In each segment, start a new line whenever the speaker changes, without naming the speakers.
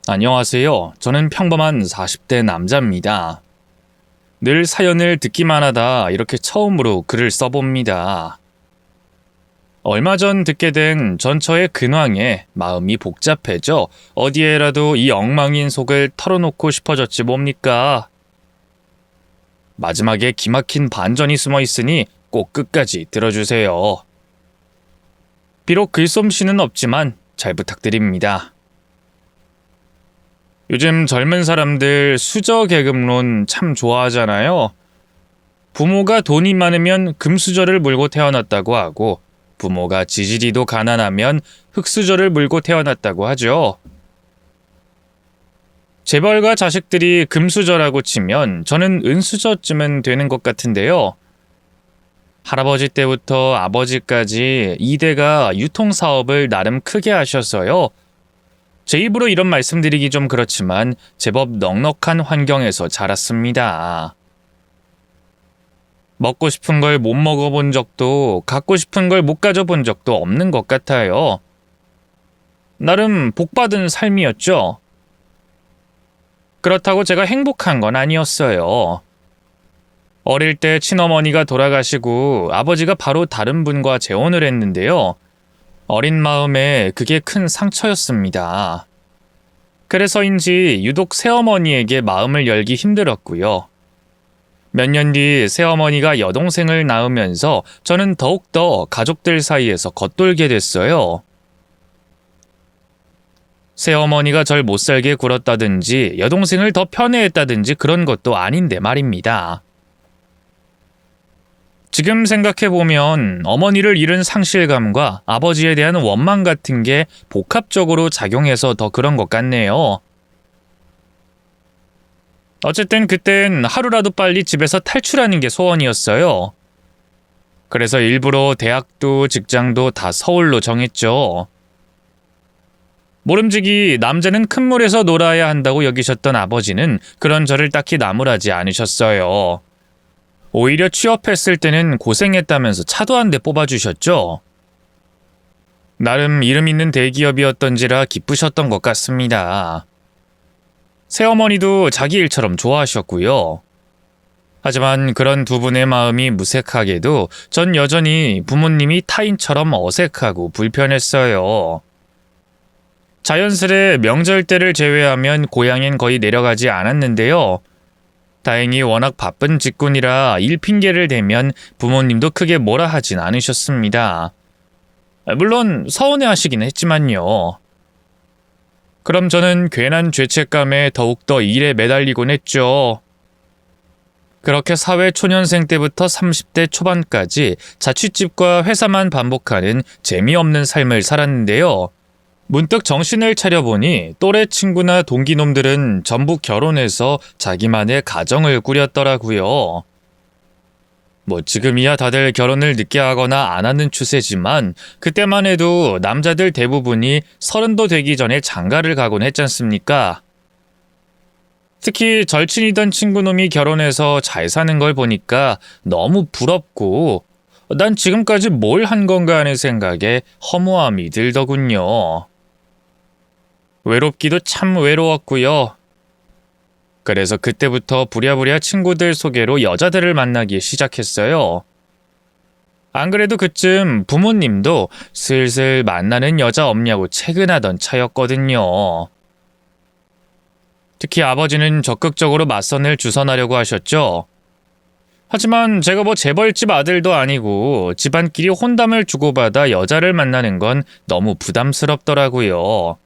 안녕하세요. 저는 평범한 40대 남자입니다. 늘 사연을 듣기만 하다 이렇게 처음으로 글을 써봅니다. 얼마 전 듣게 된 전처의 근황에 마음이 복잡해져 어디에라도 이 엉망인 속을 털어놓고 싶어졌지 뭡니까? 마지막에 기막힌 반전이 숨어 있으니 꼭 끝까지 들어주세요. 비록 글솜씨는 없지만 잘 부탁드립니다. 요즘 젊은 사람들 수저 계급론 참 좋아하잖아요. 부모가 돈이 많으면 금수저를 물고 태어났다고 하고 부모가 지지리도 가난하면 흙수저를 물고 태어났다고 하죠. 재벌가 자식들이 금수저라고 치면 저는 은수저쯤은 되는 것 같은데요. 할아버지 때부터 아버지까지 2대가 유통사업을 나름 크게 하셔서요. 제 입으로 이런 말씀드리기 좀 그렇지만 제법 넉넉한 환경에서 자랐습니다. 먹고 싶은 걸 못 먹어본 적도 갖고 싶은 걸 못 가져본 적도 없는 것 같아요. 나름 복받은 삶이었죠. 그렇다고 제가 행복한 건 아니었어요. 어릴 때 친어머니가 돌아가시고 아버지가 바로 다른 분과 재혼을 했는데요. 어린 마음에 그게 큰 상처였습니다. 그래서인지 유독 새어머니에게 마음을 열기 힘들었고요. 몇 년 뒤 새어머니가 여동생을 낳으면서 저는 더욱더 가족들 사이에서 겉돌게 됐어요. 새어머니가 절 못살게 굴었다든지 여동생을 더 편애했다든지 그런 것도 아닌데 말입니다. 지금 생각해보면 어머니를 잃은 상실감과 아버지에 대한 원망 같은 게 복합적으로 작용해서 더 그런 것 같네요. 어쨌든 그땐 하루라도 빨리 집에서 탈출하는 게 소원이었어요. 그래서 일부러 대학도 직장도 다 서울로 정했죠. 모름지기 남자는 큰 물에서 놀아야 한다고 여기셨던 아버지는 그런 저를 딱히 나무라지 않으셨어요. 오히려 취업했을 때는 고생했다면서 차도 한 대 뽑아주셨죠. 나름 이름 있는 대기업이었던지라 기쁘셨던 것 같습니다. 새어머니도 자기 일처럼 좋아하셨고요. 하지만 그런 두 분의 마음이 무색하게도 전 여전히 부모님이 타인처럼 어색하고 불편했어요. 자연스레 명절 때를 제외하면 고향엔 거의 내려가지 않았는데요. 다행히 워낙 바쁜 직군이라 일 핑계를 대면 부모님도 크게 뭐라 하진 않으셨습니다. 물론 서운해하시긴 했지만요. 그럼 저는 괜한 죄책감에 더욱더 일에 매달리곤 했죠. 그렇게 사회 초년생 때부터 30대 초반까지 자취집과 회사만 반복하는 재미없는 삶을 살았는데요. 문득 정신을 차려보니 또래 친구나 동기놈들은 전부 결혼해서 자기만의 가정을 꾸렸더라고요. 뭐 지금이야 다들 결혼을 늦게 하거나 안 하는 추세지만 그때만 해도 남자들 대부분이 30도 되기 전에 장가를 가곤 했잖습니까? 특히 절친이던 친구놈이 결혼해서 잘 사는 걸 보니까 너무 부럽고 난 지금까지 뭘 한 건가 하는 생각에 허무함이 들더군요. 외롭기도 참 외로웠고요. 그래서 그때부터 부랴부랴 친구들 소개로 여자들을 만나기 시작했어요. 안 그래도 그쯤 부모님도 슬슬 만나는 여자 없냐고 채근하던 차였거든요. 특히 아버지는 적극적으로 맞선을 주선하려고 하셨죠. 하지만 제가 뭐 재벌집 아들도 아니고 집안끼리 혼담을 주고받아 여자를 만나는 건 너무 부담스럽더라고요.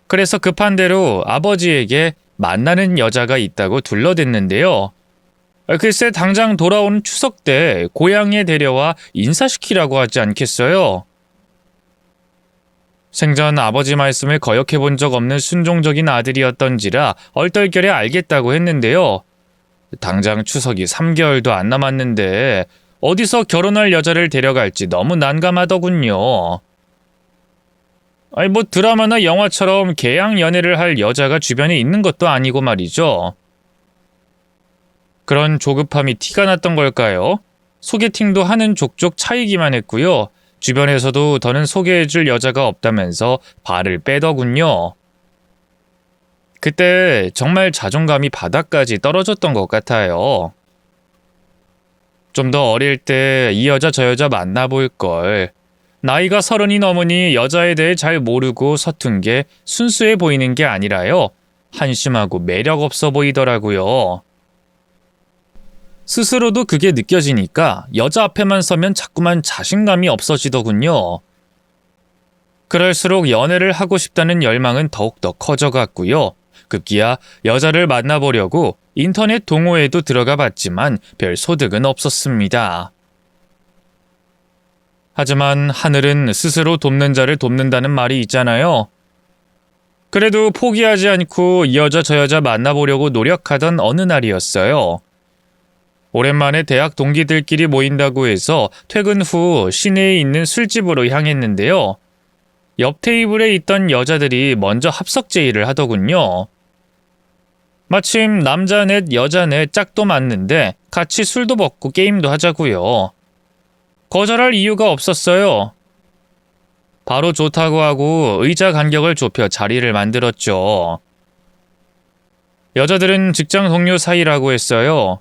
그래서 급한 대로 아버지에게 만나는 여자가 있다고 둘러댔는데요. 글쎄 당장 돌아오는 추석 때 고향에 데려와 인사시키라고 하지 않겠어요? 생전 아버지 말씀을 거역해 본 적 없는 순종적인 아들이었던지라 얼떨결에 알겠다고 했는데요. 당장 추석이 3개월도 안 남았는데 어디서 결혼할 여자를 데려갈지 너무 난감하더군요. 아니 뭐 드라마나 영화처럼 개양 연애를 할 여자가 주변에 있는 것도 아니고 말이죠. 그런 조급함이 티가 났던 걸까요? 소개팅도 하는 족족 차이기만 했고요. 주변에서도 더는 소개해줄 여자가 없다면서 발을 빼더군요. 그때 정말 자존감이 바닥까지 떨어졌던 것 같아요. 좀 더 어릴 때 이 여자 저 여자 만나볼 걸. 나이가 30이 넘으니 여자에 대해 잘 모르고 서툰 게 순수해 보이는 게 아니라요. 한심하고 매력 없어 보이더라고요. 스스로도 그게 느껴지니까 여자 앞에만 서면 자꾸만 자신감이 없어지더군요. 그럴수록 연애를 하고 싶다는 열망은 더욱더 커져갔고요. 급기야 여자를 만나보려고 인터넷 동호회에도 들어가 봤지만 별 소득은 없었습니다. 하지만 하늘은 스스로 돕는 자를 돕는다는 말이 있잖아요. 그래도 포기하지 않고 이 여자 저 여자 만나보려고 노력하던 어느 날이었어요. 오랜만에 대학 동기들끼리 모인다고 해서 퇴근 후 시내에 있는 술집으로 향했는데요. 옆 테이블에 있던 여자들이 먼저 합석 제의를 하더군요. 마침 남자 넷 여자 넷 짝도 맞는데 같이 술도 먹고 게임도 하자고요. 거절할 이유가 없었어요. 바로 좋다고 하고 의자 간격을 좁혀 자리를 만들었죠. 여자들은 직장 동료 사이라고 했어요.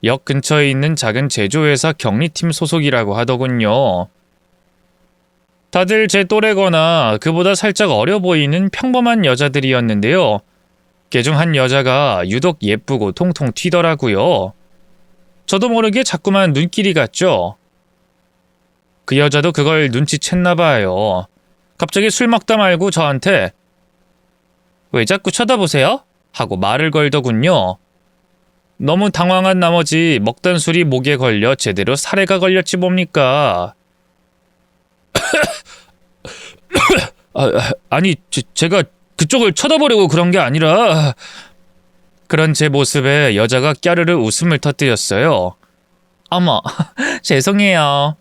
역 근처에 있는 작은 제조회사 격리팀 소속이라고 하더군요. 다들 제 또래거나 그보다 살짝 어려 보이는 평범한 여자들이었는데요. 그중 한 여자가 유독 예쁘고 통통 튀더라고요. 저도 모르게 자꾸만 눈길이 갔죠. 그 여자도 그걸 눈치챘나 봐요. 갑자기 술 먹다 말고 저한테 "왜 자꾸 쳐다보세요?" 하고 말을 걸더군요. 너무 당황한 나머지 먹던 술이 목에 걸려 제대로 사례가 걸렸지 뭡니까. 아니, 제가 그쪽을 쳐다보려고 그런 게 아니라. 그런 제 모습에 여자가 까르르 웃음을 터뜨렸어요. 어머, 죄송해요.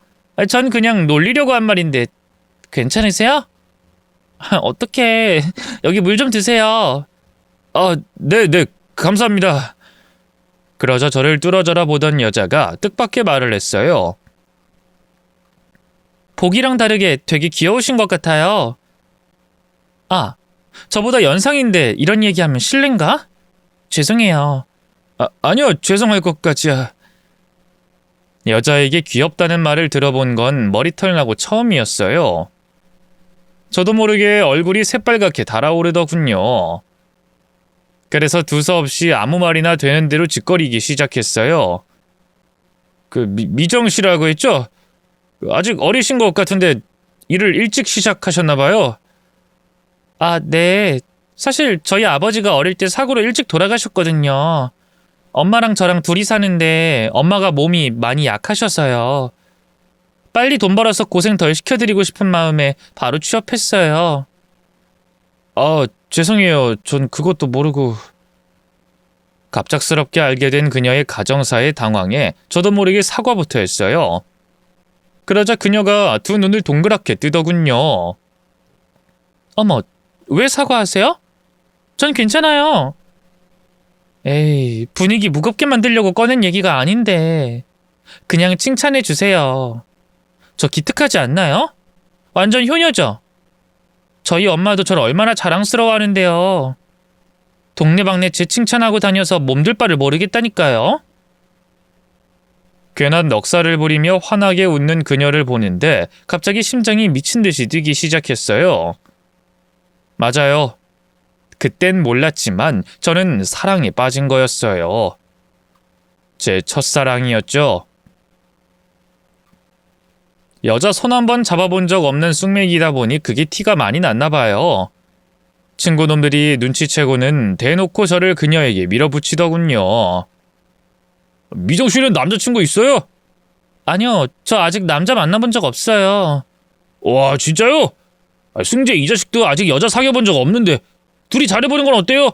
전 그냥 놀리려고 한 말인데 괜찮으세요? 어떡해. 여기 물 좀 드세요. 네, 감사합니다. 그러자 저를 뚫어져라 보던 여자가 뜻밖의 말을 했어요. 보기랑 다르게 되게 귀여우신 것 같아요. 저보다 연상인데 이런 얘기하면 실례인가? 죄송해요. 아니요, 죄송할 것까지야. 여자에게 귀엽다는 말을 들어본 건 머리털 나고 처음이었어요. 저도 모르게 얼굴이 새빨갛게 달아오르더군요. 그래서 두서없이 아무 말이나 되는 대로 짓거리기 시작했어요. 미정 씨라고 했죠? 아직 어리신 것 같은데 일을 일찍 시작하셨나 봐요. 네. 사실 저희 아버지가 어릴 때 사고로 일찍 돌아가셨거든요. 엄마랑 저랑 둘이 사는데 엄마가 몸이 많이 약하셔서요. 빨리 돈 벌어서 고생 덜 시켜드리고 싶은 마음에 바로 취업했어요. 죄송해요. 전 그것도 모르고. 갑작스럽게 알게 된 그녀의 가정사에 당황해 저도 모르게 사과부터 했어요. 그러자 그녀가 두 눈을 동그랗게 뜨더군요. 어머, 왜 사과하세요? 전 괜찮아요. 에이, 분위기 무겁게 만들려고 꺼낸 얘기가 아닌데. 그냥 칭찬해 주세요. 저 기특하지 않나요? 완전 효녀죠? 저희 엄마도 저를 얼마나 자랑스러워하는데요. 동네방네 제 칭찬하고 다녀서 몸둘 바를 모르겠다니까요. 괜한 넉살을 부리며 환하게 웃는 그녀를 보는데 갑자기 심장이 미친 듯이 뛰기 시작했어요. 맞아요. 그땐 몰랐지만 저는 사랑에 빠진 거였어요. 제 첫사랑이었죠. 여자 손 한 번 잡아본 적 없는 쑥맥이다 보니 그게 티가 많이 났나 봐요. 친구놈들이 눈치채고는 대놓고 저를 그녀에게 밀어붙이더군요. 미정 씨는 남자친구 있어요? 아니요, 저 아직 남자 만나본 적 없어요. 와, 진짜요? 승재 이 자식도 아직 여자 사귀어본 적 없는데 둘이 잘해보는 건 어때요?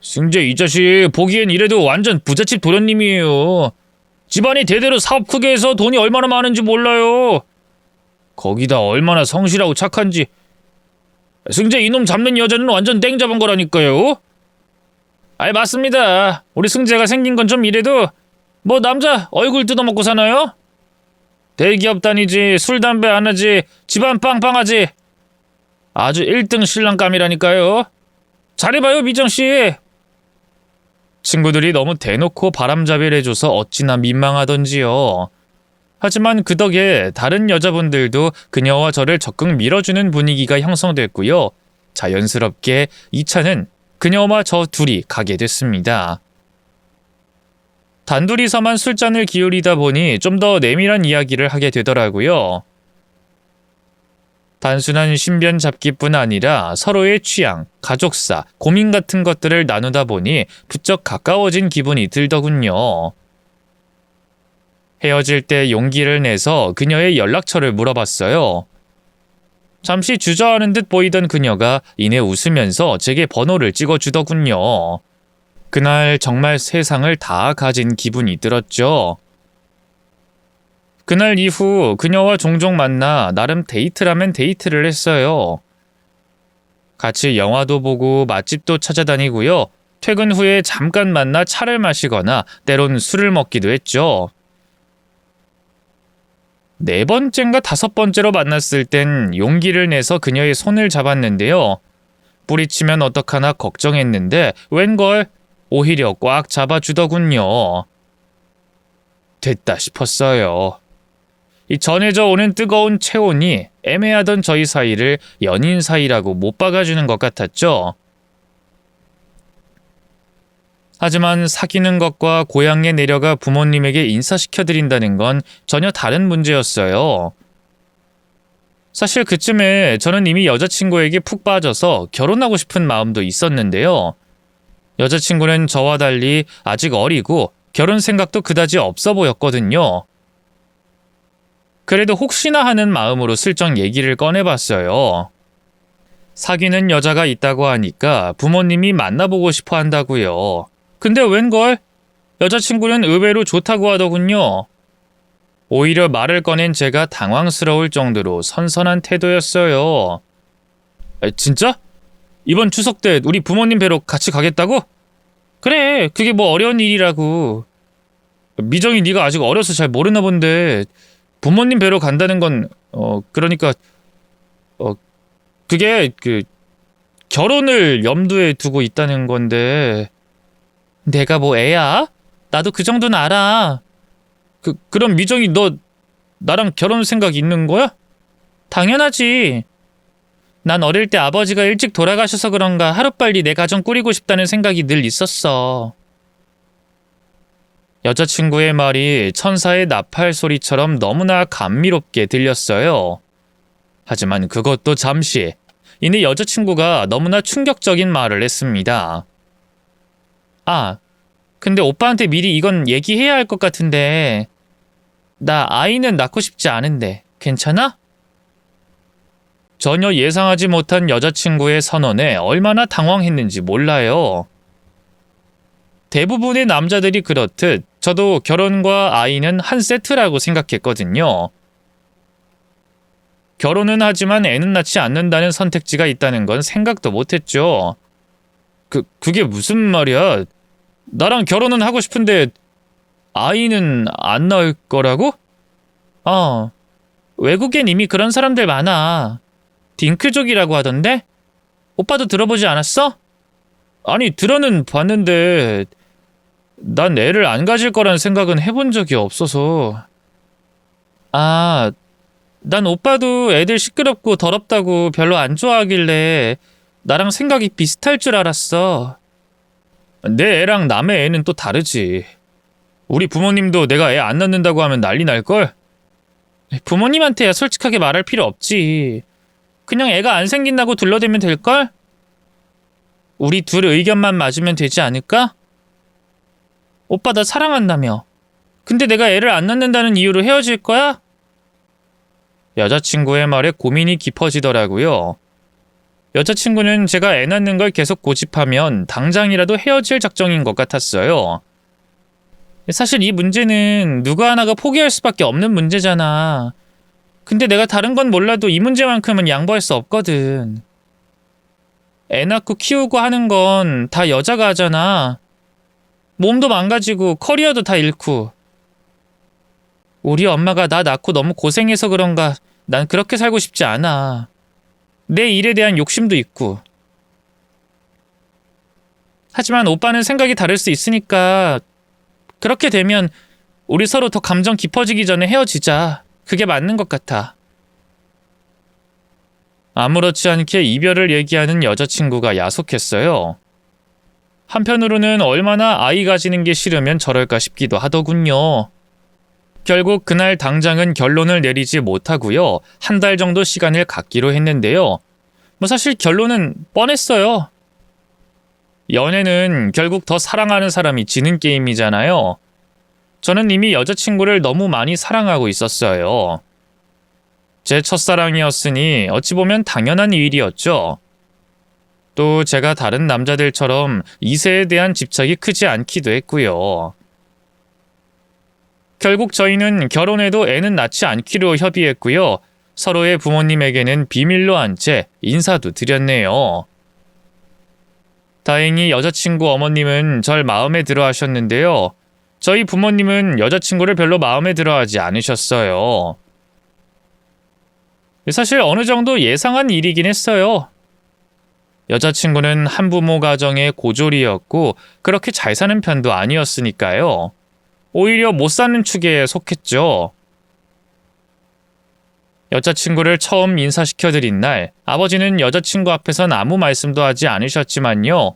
승재 이 자식 보기엔 이래도 완전 부잣집 도련님이에요. 집안이 대대로 사업 크게 해서 돈이 얼마나 많은지 몰라요. 거기다 얼마나 성실하고 착한지. 승재 이놈 잡는 여자는 완전 땡 잡은 거라니까요. 맞습니다. 우리 승재가 생긴 건 좀 이래도 뭐 남자 얼굴 뜯어먹고 사나요? 대기업 다니지, 술 담배 안 하지, 집안 빵빵하지. 아주 1등 신랑감이라니까요. 잘해봐요, 미정씨! 친구들이 너무 대놓고 바람잡이를 해줘서 어찌나 민망하던지요. 하지만 그 덕에 다른 여자분들도 그녀와 저를 적극 밀어주는 분위기가 형성됐고요. 자연스럽게 2차는 그녀와 저 둘이 가게 됐습니다. 단둘이서만 술잔을 기울이다 보니 좀 더 내밀한 이야기를 하게 되더라고요. 단순한 신변 잡기뿐 아니라 서로의 취향, 가족사, 고민 같은 것들을 나누다 보니 부쩍 가까워진 기분이 들더군요. 헤어질 때 용기를 내서 그녀의 연락처를 물어봤어요. 잠시 주저하는 듯 보이던 그녀가 이내 웃으면서 제게 번호를 찍어주더군요. 그날 정말 세상을 다 가진 기분이 들었죠. 그날 이후 그녀와 종종 만나 나름 데이트라면 데이트를 했어요. 같이 영화도 보고 맛집도 찾아다니고요. 퇴근 후에 잠깐 만나 차를 마시거나 때론 술을 먹기도 했죠. 4번째인가 5번째로 만났을 땐 용기를 내서 그녀의 손을 잡았는데요. 뿌리치면 어떡하나 걱정했는데 웬걸 오히려 꽉 잡아주더군요. 됐다 싶었어요. 이 전해져 오는 뜨거운 체온이 애매하던 저희 사이를 연인 사이라고 못 박아주는 것 같았죠. 하지만 사귀는 것과 고향에 내려가 부모님에게 인사시켜드린다는 건 전혀 다른 문제였어요. 사실 그쯤에 저는 이미 여자친구에게 푹 빠져서 결혼하고 싶은 마음도 있었는데요. 여자친구는 저와 달리 아직 어리고 결혼 생각도 그다지 없어 보였거든요. 그래도 혹시나 하는 마음으로 슬쩍 얘기를 꺼내봤어요. 사귀는 여자가 있다고 하니까 부모님이 만나보고 싶어 한다고요. 근데 웬걸? 여자친구는 의외로 좋다고 하더군요. 오히려 말을 꺼낸 제가 당황스러울 정도로 선선한 태도였어요. 진짜? 이번 추석 때 우리 부모님 뵈러 같이 가겠다고? 그래, 그게 뭐 어려운 일이라고. 미정이 네가 아직 어려서 잘 모르나 본데 부모님 뵈러 간다는 건 그러니까 그게 결혼을 염두에 두고 있다는 건데. 내가 뭐 애야? 나도 그 정도는 알아. 그럼 미정이 너 나랑 결혼 생각 있는 거야? 당연하지. 난 어릴 때 아버지가 일찍 돌아가셔서 그런가 하루빨리 내 가정 꾸리고 싶다는 생각이 늘 있었어. 여자친구의 말이 천사의 나팔 소리처럼 너무나 감미롭게 들렸어요. 하지만 그것도 잠시. 이내 여자친구가 너무나 충격적인 말을 했습니다. 근데 오빠한테 미리 이건 얘기해야 할 것 같은데 나 아이는 낳고 싶지 않은데 괜찮아? 전혀 예상하지 못한 여자친구의 선언에 얼마나 당황했는지 몰라요. 대부분의 남자들이 그렇듯 저도 결혼과 아이는 한 세트라고 생각했거든요. 결혼은 하지만 애는 낳지 않는다는 선택지가 있다는 건 생각도 못했죠. 그게 무슨 말이야? 나랑 결혼은 하고 싶은데 아이는 안 낳을 거라고? 외국엔 이미 그런 사람들 많아. 딩크족이라고 하던데? 오빠도 들어보지 않았어? 아니, 들어는 봤는데 난 애를 안 가질 거란 생각은 해본 적이 없어서. 난 오빠도 애들 시끄럽고 더럽다고 별로 안 좋아하길래 나랑 생각이 비슷할 줄 알았어. 내 애랑 남의 애는 또 다르지. 우리 부모님도 내가 애 안 낳는다고 하면 난리 날걸? 부모님한테야 솔직하게 말할 필요 없지. 그냥 애가 안 생긴다고 둘러대면 될걸? 우리 둘 의견만 맞으면 되지 않을까? 오빠 나 사랑한다며. 근데 내가 애를 안 낳는다는 이유로 헤어질 거야? 여자친구의 말에 고민이 깊어지더라고요. 여자친구는 제가 애 낳는 걸 계속 고집하면 당장이라도 헤어질 작정인 것 같았어요. 사실 이 문제는 누구 하나가 포기할 수밖에 없는 문제잖아. 근데 내가 다른 건 몰라도 이 문제만큼은 양보할 수 없거든. 애 낳고 키우고 하는 건 다 여자가 하잖아. 몸도 망가지고 커리어도 다 잃고. 우리 엄마가 나 낳고 너무 고생해서 그런가 난 그렇게 살고 싶지 않아. 내 일에 대한 욕심도 있고. 하지만 오빠는 생각이 다를 수 있으니까 그렇게 되면 우리 서로 더 감정 깊어지기 전에 헤어지자. 그게 맞는 것 같아. 아무렇지 않게 이별을 얘기하는 여자친구가 야속했어요. 한편으로는 얼마나 아이 가지는 게 싫으면 저럴까 싶기도 하더군요. 결국 그날 당장은 결론을 내리지 못하고요. 한 달 정도 시간을 갖기로 했는데요. 사실 결론은 뻔했어요. 연애는 결국 더 사랑하는 사람이 지는 게임이잖아요. 저는 이미 여자친구를 너무 많이 사랑하고 있었어요. 제 첫사랑이었으니 어찌 보면 당연한 일이었죠. 또 제가 다른 남자들처럼 이세에 대한 집착이 크지 않기도 했고요. 결국 저희는 결혼해도 애는 낳지 않기로 협의했고요. 서로의 부모님에게는 비밀로 한 채 인사도 드렸네요. 다행히 여자친구 어머님은 절 마음에 들어 하셨는데요. 저희 부모님은 여자친구를 별로 마음에 들어 하지 않으셨어요. 사실 어느 정도 예상한 일이긴 했어요. 여자친구는 한부모 가정의 고졸이었고 그렇게 잘 사는 편도 아니었으니까요. 오히려 못 사는 축에 속했죠. 여자친구를 처음 인사시켜드린 날 아버지는 여자친구 앞에선 아무 말씀도 하지 않으셨지만요.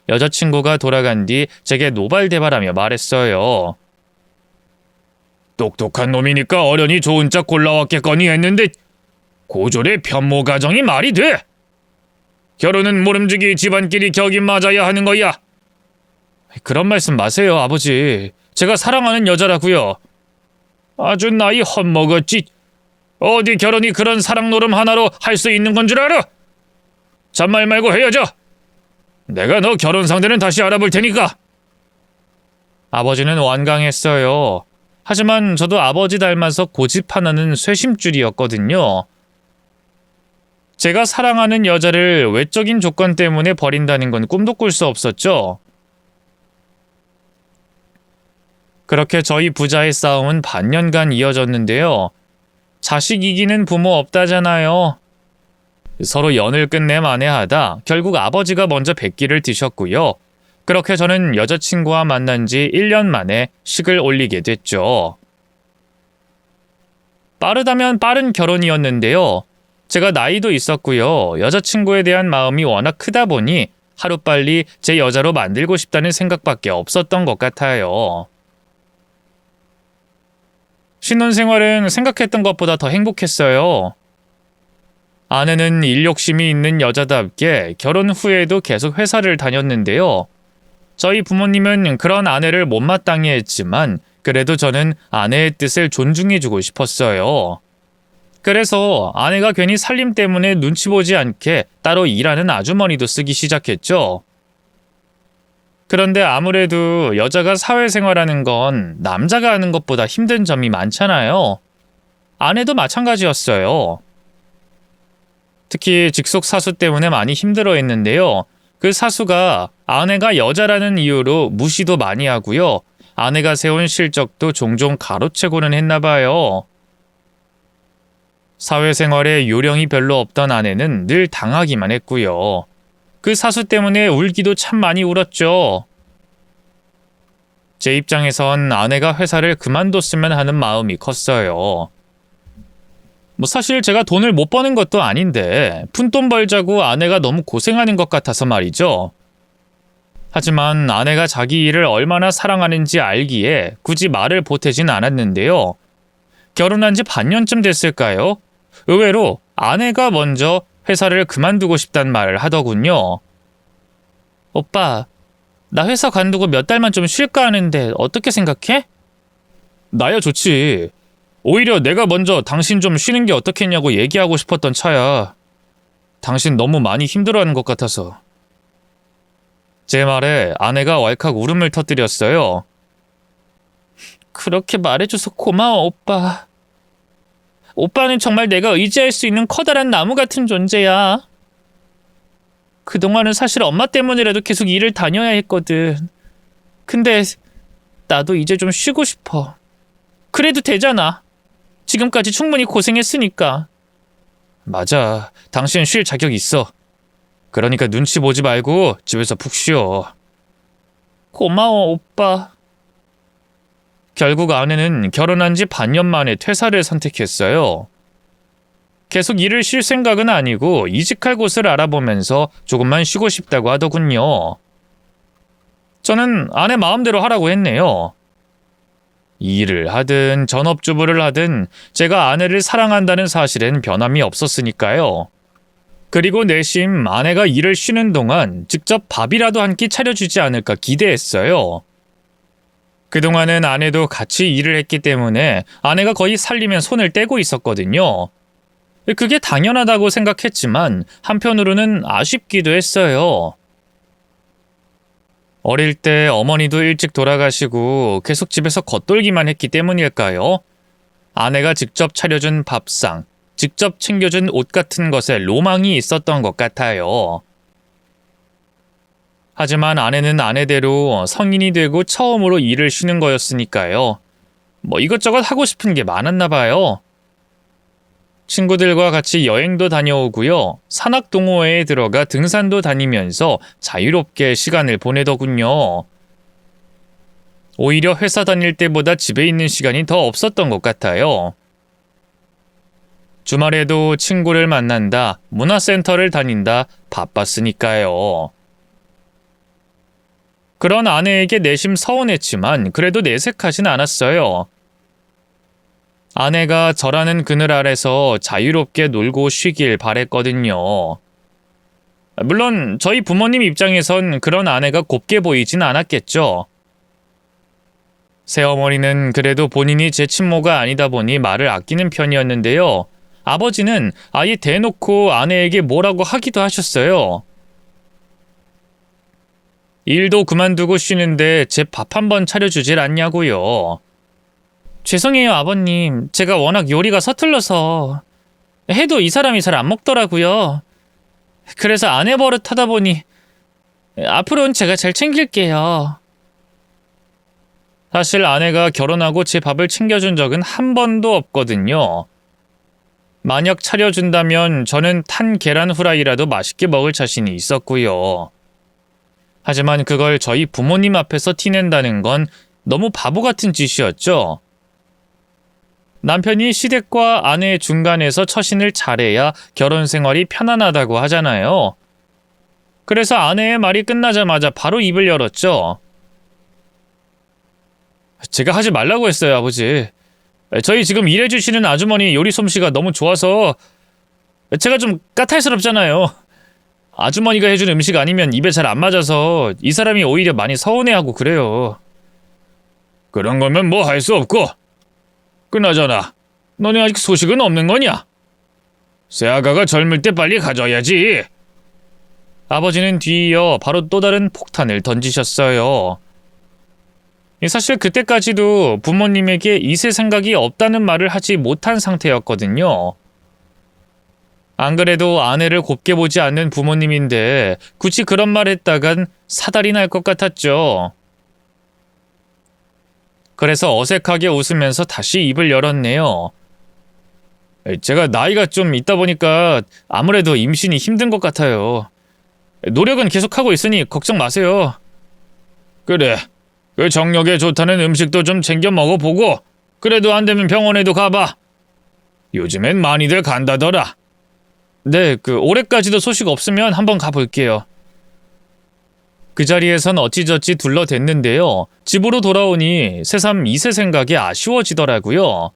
여자친구가 돌아간 뒤 제게 노발대발하며 말했어요. 똑똑한 놈이니까 어련히 좋은 짝 골라왔겠거니 했는데 고졸의 편모 가정이 말이 돼. 결혼은 모름지기 집안끼리 격이 맞아야 하는 거야. 그런 말씀 마세요, 아버지. 제가 사랑하는 여자라고요. 아주 나이 헛먹었지. 어디 결혼이 그런 사랑 노름 하나로 할 수 있는 건 줄 알아? 잔말 말고 헤어져. 내가 너 결혼 상대는 다시 알아볼 테니까. 아버지는 완강했어요. 하지만 저도 아버지 닮아서 고집 하나는 쇄심줄이었거든요. 제가 사랑하는 여자를 외적인 조건 때문에 버린다는 건 꿈도 꿀 수 없었죠. 그렇게 저희 부자의 싸움은 반년간 이어졌는데요. 자식 이기는 부모 없다잖아요. 서로 연을 끝내 만회하다 결국 아버지가 먼저 백기를 드셨고요. 그렇게 저는 여자친구와 만난 지 1년 만에 식을 올리게 됐죠. 빠르다면 빠른 결혼이었는데요. 제가 나이도 있었고요. 여자친구에 대한 마음이 워낙 크다 보니 하루빨리 제 여자로 만들고 싶다는 생각밖에 없었던 것 같아요. 신혼생활은 생각했던 것보다 더 행복했어요. 아내는 일 욕심이 있는 여자답게 결혼 후에도 계속 회사를 다녔는데요. 저희 부모님은 그런 아내를 못마땅해 했지만 그래도 저는 아내의 뜻을 존중해주고 싶었어요. 그래서 아내가 괜히 살림 때문에 눈치 보지 않게 따로 일하는 아주머니도 쓰기 시작했죠. 그런데 아무래도 여자가 사회생활하는 건 남자가 하는 것보다 힘든 점이 많잖아요. 아내도 마찬가지였어요. 특히 직속 사수 때문에 많이 힘들어했는데요. 그 사수가 아내가 여자라는 이유로 무시도 많이 하고요. 아내가 세운 실적도 종종 가로채고는 했나 봐요. 사회생활에 요령이 별로 없던 아내는 늘 당하기만 했고요. 그 사수 때문에 울기도 참 많이 울었죠. 제 입장에선 아내가 회사를 그만뒀으면 하는 마음이 컸어요. 사실 제가 돈을 못 버는 것도 아닌데 푼돈 벌자고 아내가 너무 고생하는 것 같아서 말이죠. 하지만 아내가 자기 일을 얼마나 사랑하는지 알기에 굳이 말을 보태진 않았는데요. 결혼한 지 반년쯤 됐을까요? 의외로 아내가 먼저 회사를 그만두고 싶단 말을 하더군요. 오빠, 나 회사 관두고 몇 달만 좀 쉴까 하는데 어떻게 생각해? 나야 좋지. 오히려 내가 먼저 당신 좀 쉬는 게 어떻겠냐고 얘기하고 싶었던 차야. 당신 너무 많이 힘들어하는 것 같아서. 제 말에 아내가 왈칵 울음을 터뜨렸어요. 그렇게 말해줘서 고마워, 오빠. 오빠는 정말 내가 의지할 수 있는 커다란 나무 같은 존재야. 그동안은 사실 엄마 때문이라도 계속 일을 다녀야 했거든. 근데 나도 이제 좀 쉬고 싶어. 그래도 되잖아. 지금까지 충분히 고생했으니까. 맞아. 당신 쉴 자격 있어. 그러니까 눈치 보지 말고 집에서 푹 쉬어. 고마워, 오빠. 결국 아내는 결혼한 지 반년 만에 퇴사를 선택했어요. 계속 일을 쉴 생각은 아니고 이직할 곳을 알아보면서 조금만 쉬고 싶다고 하더군요. 저는 아내 마음대로 하라고 했네요. 일을 하든 전업주부를 하든 제가 아내를 사랑한다는 사실엔 변함이 없었으니까요. 그리고 내심 아내가 일을 쉬는 동안 직접 밥이라도 한 끼 차려주지 않을까 기대했어요. 그동안은 아내도 같이 일을 했기 때문에 아내가 거의 살림에 손을 떼고 있었거든요. 그게 당연하다고 생각했지만 한편으로는 아쉽기도 했어요. 어릴 때 어머니도 일찍 돌아가시고 계속 집에서 겉돌기만 했기 때문일까요? 아내가 직접 차려준 밥상, 직접 챙겨준 옷 같은 것에 로망이 있었던 것 같아요. 하지만 아내는 아내대로 성인이 되고 처음으로 일을 쉬는 거였으니까요. 이것저것 하고 싶은 게 많았나 봐요. 친구들과 같이 여행도 다녀오고요. 산악동호회에 들어가 등산도 다니면서 자유롭게 시간을 보내더군요. 오히려 회사 다닐 때보다 집에 있는 시간이 더 없었던 것 같아요. 주말에도 친구를 만난다, 문화센터를 다닌다, 바빴으니까요. 그런 아내에게 내심 서운했지만 그래도 내색하진 않았어요. 아내가 저라는 그늘 아래서 자유롭게 놀고 쉬길 바랬거든요. 물론 저희 부모님 입장에선 그런 아내가 곱게 보이진 않았겠죠. 새어머니는 그래도 본인이 제 친모가 아니다 보니 말을 아끼는 편이었는데요. 아버지는 아예 대놓고 아내에게 뭐라고 하기도 하셨어요. 일도 그만두고 쉬는데 제 밥 한 번 차려주질 않냐고요. 죄송해요, 아버님. 제가 워낙 요리가 서툴러서 해도 이 사람이 잘 안 먹더라고요. 그래서 아내 버릇 하다 보니 앞으로는 제가 잘 챙길게요. 사실 아내가 결혼하고 제 밥을 챙겨준 적은 한 번도 없거든요. 만약 차려준다면 저는 탄 계란 후라이라도 맛있게 먹을 자신이 있었고요. 하지만 그걸 저희 부모님 앞에서 티낸다는 건 너무 바보 같은 짓이었죠. 남편이 시댁과 아내의 중간에서 처신을 잘해야 결혼 생활이 편안하다고 하잖아요. 그래서 아내의 말이 끝나자마자 바로 입을 열었죠. 제가 하지 말라고 했어요, 아버지. 저희 지금 일해주시는 아주머니 요리 솜씨가 너무 좋아서 제가 좀 까탈스럽잖아요. 아주머니가 해준 음식 아니면 입에 잘 안 맞아서 이 사람이 오히려 많이 서운해하고 그래요. 그런 거면 뭐 할 수 없고. 그나저나 너네 아직 소식은 없는 거냐? 새아가가 젊을 때 빨리 가져야지. 아버지는 뒤이어 바로 또 다른 폭탄을 던지셨어요. 사실 그때까지도 부모님에게 이세 생각이 없다는 말을 하지 못한 상태였거든요. 안 그래도 아내를 곱게 보지 않는 부모님인데 굳이 그런 말 했다간 사달이 날 것 같았죠. 그래서 어색하게 웃으면서 다시 입을 열었네요. 제가 나이가 좀 있다 보니까 아무래도 임신이 힘든 것 같아요. 노력은 계속하고 있으니 걱정 마세요. 그래, 그 정력에 좋다는 음식도 좀 챙겨 먹어보고 그래도 안 되면 병원에도 가봐. 요즘엔 많이들 간다더라. 네, 올해까지도 소식 없으면 한번 가볼게요. 그 자리에선 어찌저찌 둘러댔는데요. 집으로 돌아오니 새삼 이세 생각이 아쉬워지더라고요.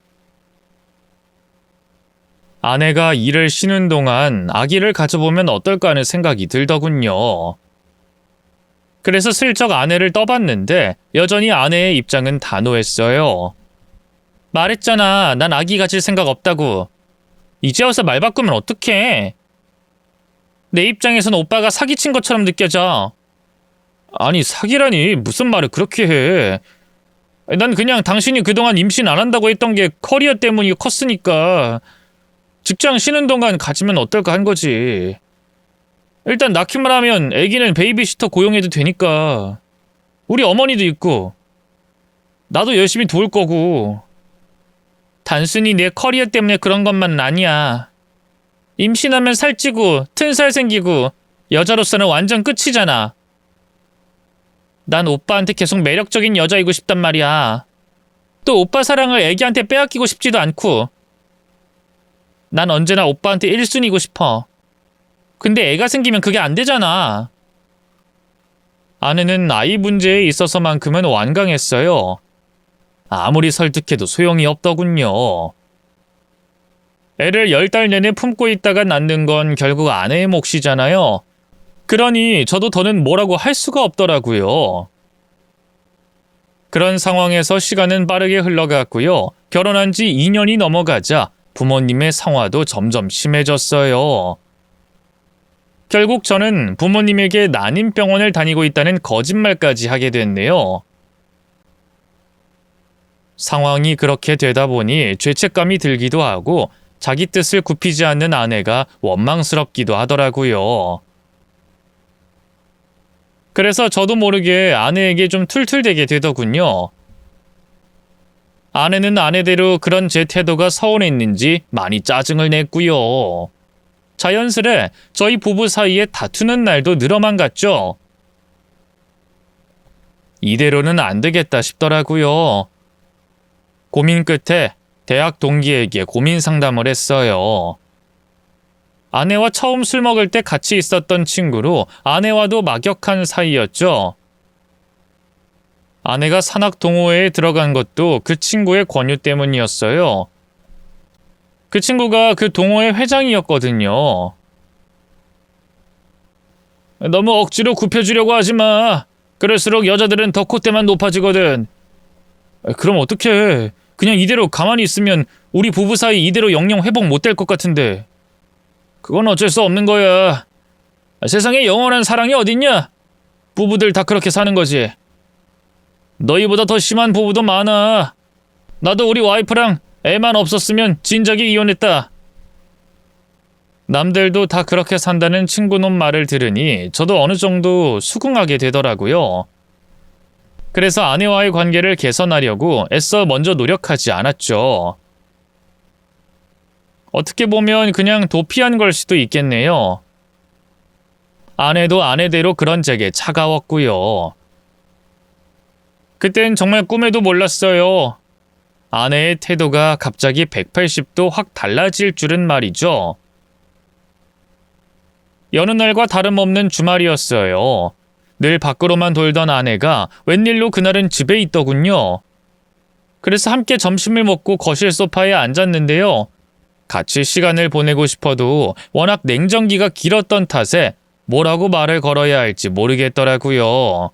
아내가 일을 쉬는 동안 아기를 가져보면 어떨까 하는 생각이 들더군요. 그래서 슬쩍 아내를 떠봤는데 여전히 아내의 입장은 단호했어요. 말했잖아, 난 아기 가질 생각 없다고. 이제 와서 말 바꾸면 어떡해? 내 입장에선 오빠가 사기친 것처럼 느껴져. 아니, 사기라니 무슨 말을 그렇게 해. 난 그냥 당신이 그동안 임신 안 한다고 했던 게 커리어 때문이 컸으니까 직장 쉬는 동안 가지면 어떨까 한 거지. 일단 낳기만 하면 애기는 베이비시터 고용해도 되니까. 우리 어머니도 있고 나도 열심히 도울 거고. 단순히 내 커리어 때문에 그런 것만은 아니야. 임신하면 살찌고 튼살 생기고 여자로서는 완전 끝이잖아. 난 오빠한테 계속 매력적인 여자이고 싶단 말이야. 또 오빠 사랑을 애기한테 빼앗기고 싶지도 않고. 난 언제나 오빠한테 1순위고 싶어. 근데 애가 생기면 그게 안 되잖아. 아내는 아이 문제에 있어서만큼은 완강했어요. 아무리 설득해도 소용이 없더군요. 애를 10달 내내 품고 있다가 낳는 건 결국 아내의 몫이잖아요. 그러니 저도 더는 뭐라고 할 수가 없더라고요. 그런 상황에서 시간은 빠르게 흘러갔고요. 결혼한 지 2년이 넘어가자 부모님의 상화도 점점 심해졌어요. 결국 저는 부모님에게 난임병원을 다니고 있다는 거짓말까지 하게 됐네요. 상황이 그렇게 되다 보니 죄책감이 들기도 하고 자기 뜻을 굽히지 않는 아내가 원망스럽기도 하더라고요. 그래서 저도 모르게 아내에게 좀 툴툴대게 되더군요. 아내는 아내대로 그런 제 태도가 서운했는지 많이 짜증을 냈고요. 자연스레 저희 부부 사이에 다투는 날도 늘어만 갔죠. 이대로는 안 되겠다 싶더라고요. 고민 끝에 대학 동기에게 고민 상담을 했어요. 아내와 처음 술 먹을 때 같이 있었던 친구로 아내와도 막역한 사이였죠. 아내가 산악 동호회에 들어간 것도 그 친구의 권유 때문이었어요. 그 친구가 그 동호회 회장이었거든요. 너무 억지로 굽혀주려고 하지 마. 그럴수록 여자들은 더 콧대만 높아지거든. 그럼 어떡해. 그냥 이대로 가만히 있으면 우리 부부 사이 이대로 영영 회복 못 될 것 같은데. 그건 어쩔 수 없는 거야. 세상에 영원한 사랑이 어딨냐? 부부들 다 그렇게 사는 거지. 너희보다 더 심한 부부도 많아. 나도 우리 와이프랑 애만 없었으면 진작에 이혼했다. 남들도 다 그렇게 산다는 친구놈 말을 들으니 저도 어느 정도 수긍하게 되더라고요. 그래서 아내와의 관계를 개선하려고 애써 먼저 노력하지 않았죠. 어떻게 보면 그냥 도피한 걸 수도 있겠네요. 아내도 아내대로 그런 제게 차가웠고요. 그땐 정말 꿈에도 몰랐어요. 아내의 태도가 갑자기 180도 확 달라질 줄은 말이죠. 여느 날과 다름없는 주말이었어요. 늘 밖으로만 돌던 아내가 웬일로 그날은 집에 있더군요. 그래서 함께 점심을 먹고 거실 소파에 앉았는데요. 같이 시간을 보내고 싶어도 워낙 냉정기가 길었던 탓에 뭐라고 말을 걸어야 할지 모르겠더라고요.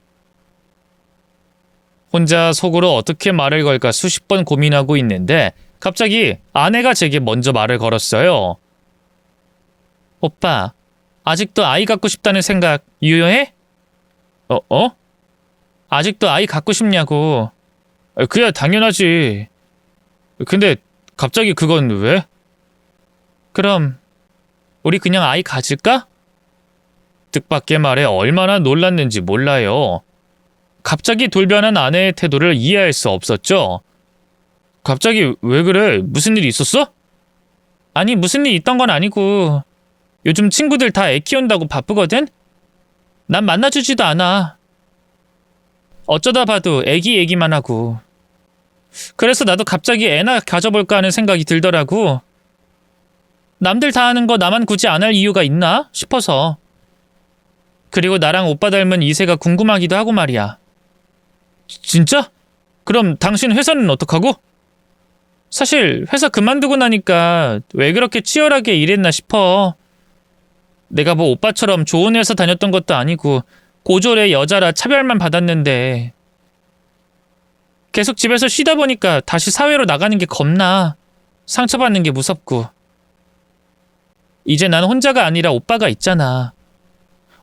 혼자 속으로 어떻게 말을 걸까 수십 번 고민하고 있는데 갑자기 아내가 제게 먼저 말을 걸었어요. 오빠, 아직도 아이 갖고 싶다는 생각 유효해? 아직도 아이 갖고 싶냐고. 그야 당연하지. 근데 갑자기 그건 왜? 그럼 우리 그냥 아이 가질까? 뜻밖의 말에 얼마나 놀랐는지 몰라요. 갑자기 돌변한 아내의 태도를 이해할 수 없었죠. 갑자기 왜 그래? 무슨 일 있었어? 아니 무슨 일 있던 건 아니고 요즘 친구들 다 애 키운다고 바쁘거든? 난 만나주지도 않아. 어쩌다 봐도 애기 얘기만 하고. 그래서 나도 갑자기 애나 가져볼까 하는 생각이 들더라고. 남들 다 하는 거 나만 굳이 안 할 이유가 있나 싶어서. 그리고 나랑 오빠 닮은 이세가 궁금하기도 하고 말이야. 진짜? 그럼 당신 회사는 어떡하고? 사실 회사 그만두고 나니까 왜 그렇게 치열하게 일했나 싶어. 내가 뭐 오빠처럼 좋은 회사 다녔던 것도 아니고 고졸의 여자라 차별만 받았는데 계속 집에서 쉬다 보니까 다시 사회로 나가는 게 겁나. 상처받는 게 무섭고. 이제 난 혼자가 아니라 오빠가 있잖아.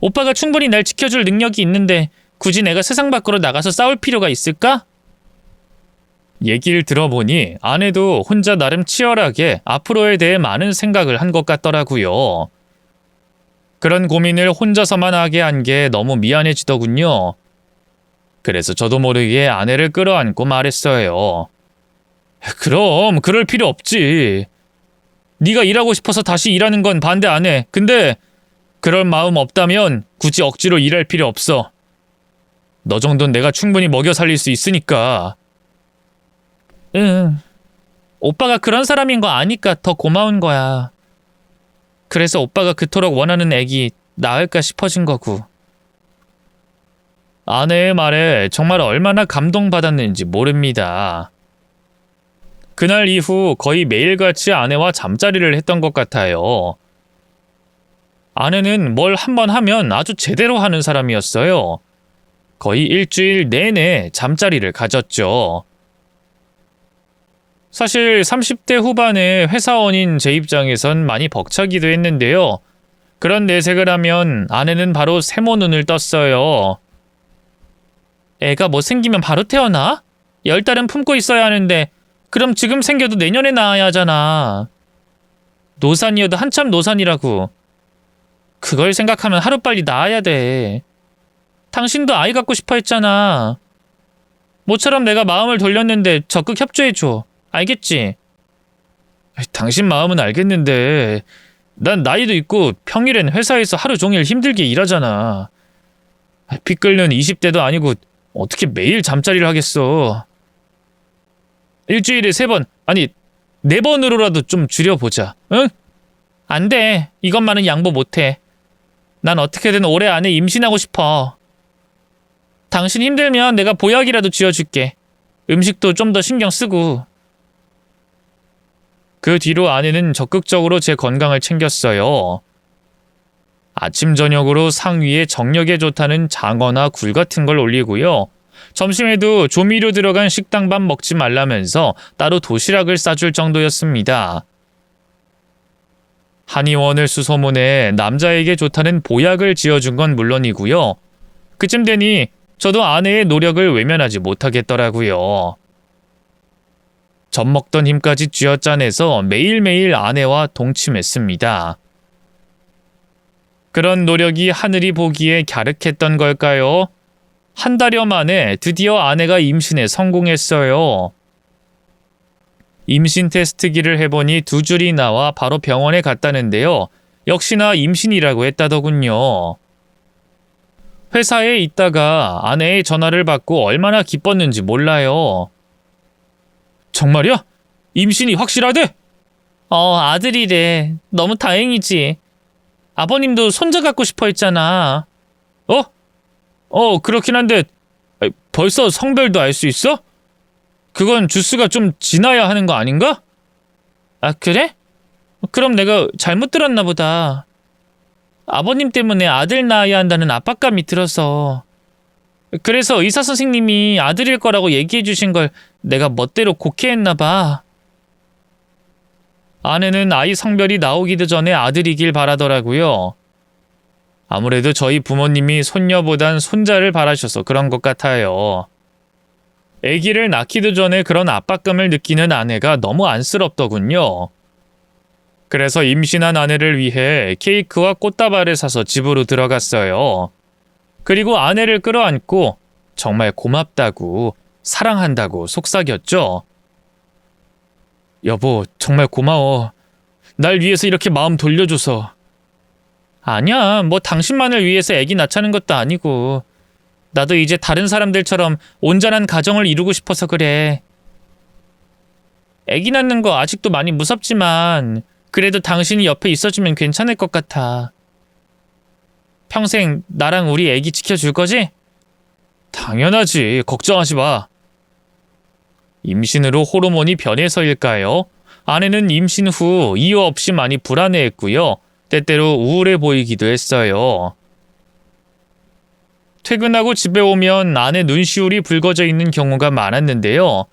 오빠가 충분히 날 지켜줄 능력이 있는데 굳이 내가 세상 밖으로 나가서 싸울 필요가 있을까? 얘기를 들어보니 아내도 혼자 나름 치열하게 앞으로에 대해 많은 생각을 한 것 같더라고요. 그런 고민을 혼자서만 하게 한 게 너무 미안해지더군요. 그래서 저도 모르게 아내를 끌어안고 말했어요. 그럼 그럴 필요 없지. 네가 일하고 싶어서 다시 일하는 건 반대 안 해. 근데 그럴 마음 없다면 굳이 억지로 일할 필요 없어. 너 정도는 내가 충분히 먹여 살릴 수 있으니까.
응. 오빠가 그런 사람인 거 아니까 더 고마운 거야. 그래서 오빠가 그토록 원하는 애기 낳을까 싶어진 거고.
아내의 말에 정말 얼마나 감동받았는지 모릅니다. 그날 이후 거의 매일같이 아내와 잠자리를 했던 것 같아요. 아내는 뭘 한번 하면 아주 제대로 하는 사람이었어요. 거의 일주일 내내 잠자리를 가졌죠. 사실 30대 후반의 회사원인 제 입장에선 많이 벅차기도 했는데요. 그런 내색을 하면 아내는 바로 세모 눈을 떴어요.
애가 뭐 생기면 바로 태어나? 10달은 품고 있어야 하는데 그럼 지금 생겨도 내년에 낳아야 하잖아. 노산이어도 한참 노산이라고. 그걸 생각하면 하루빨리 낳아야 돼. 당신도 아이 갖고 싶어 했잖아. 모처럼 내가 마음을 돌렸는데 적극 협조해줘. 알겠지?
당신 마음은 알겠는데 난 나이도 있고 평일엔 회사에서 하루 종일 힘들게 일하잖아. 피 끓는 20대도 아니고 어떻게 매일 잠자리를 하겠어. 일주일에 3번, 아니 4번으로라도 좀 줄여보자. 응?
안 돼. 이것만은 양보 못해. 난 어떻게든 올해 안에 임신하고 싶어. 당신 힘들면 내가 보약이라도 쥐어줄게. 음식도 좀 더 신경 쓰고.
그 뒤로 아내는 적극적으로 제 건강을 챙겼어요. 아침 저녁으로 상위에 정력에 좋다는 장어나 굴 같은 걸 올리고요. 점심에도 조미료 들어간 식당밥 먹지 말라면서 따로 도시락을 싸줄 정도였습니다. 한의원을 수소문해 남자에게 좋다는 보약을 지어준 건 물론이고요. 그쯤 되니 저도 아내의 노력을 외면하지 못하겠더라고요. 젖먹던 힘까지 쥐어짜내서 매일매일 아내와 동침했습니다. 그런 노력이 하늘이 보기에 갸륵했던 걸까요? 한 달여 만에 드디어 아내가 임신에 성공했어요. 임신 테스트기를 해보니 2줄이 나와 바로 병원에 갔다는데요. 역시나 임신이라고 했다더군요. 회사에 있다가 아내의 전화를 받고 얼마나 기뻤는지 몰라요. 정말이야? 임신이 확실하대?
아들이래. 너무 다행이지. 아버님도 손자 갖고 싶어 했잖아.
그렇긴 한데 벌써 성별도 알 수 있어? 그건 주스가 좀 지나야 하는 거 아닌가?
아, 그래? 그럼 내가 잘못 들었나 보다. 아버님 때문에 아들 낳아야 한다는 압박감이 들어서. 그래서 의사 선생님이 아들일 거라고 얘기해 주신 걸 내가 멋대로 곡해했나 봐.
아내는 아이 성별이 나오기도 전에 아들이길 바라더라고요. 아무래도 저희 부모님이 손녀보단 손자를 바라셔서 그런 것 같아요. 아기를 낳기도 전에 그런 압박감을 느끼는 아내가 너무 안쓰럽더군요. 그래서 임신한 아내를 위해 케이크와 꽃다발을 사서 집으로 들어갔어요. 그리고 아내를 끌어안고 정말 고맙다고, 사랑한다고 속삭였죠. 여보, 정말 고마워. 날 위해서 이렇게 마음 돌려줘서.
아니야, 뭐 당신만을 위해서 애기 낳자는 것도 아니고. 나도 이제 다른 사람들처럼 온전한 가정을 이루고 싶어서 그래. 애기 낳는 거 아직도 많이 무섭지만 그래도 당신이 옆에 있어주면 괜찮을 것 같아. 평생 나랑 우리 애기 지켜줄 거지?
당연하지. 걱정하지 마. 임신으로 호르몬이 변해서일까요? 아내는 임신 후 이유 없이 많이 불안해했고요. 때때로 우울해 보이기도 했어요. 퇴근하고 집에 오면 아내 눈시울이 붉어져 있는 경우가 많았는데요.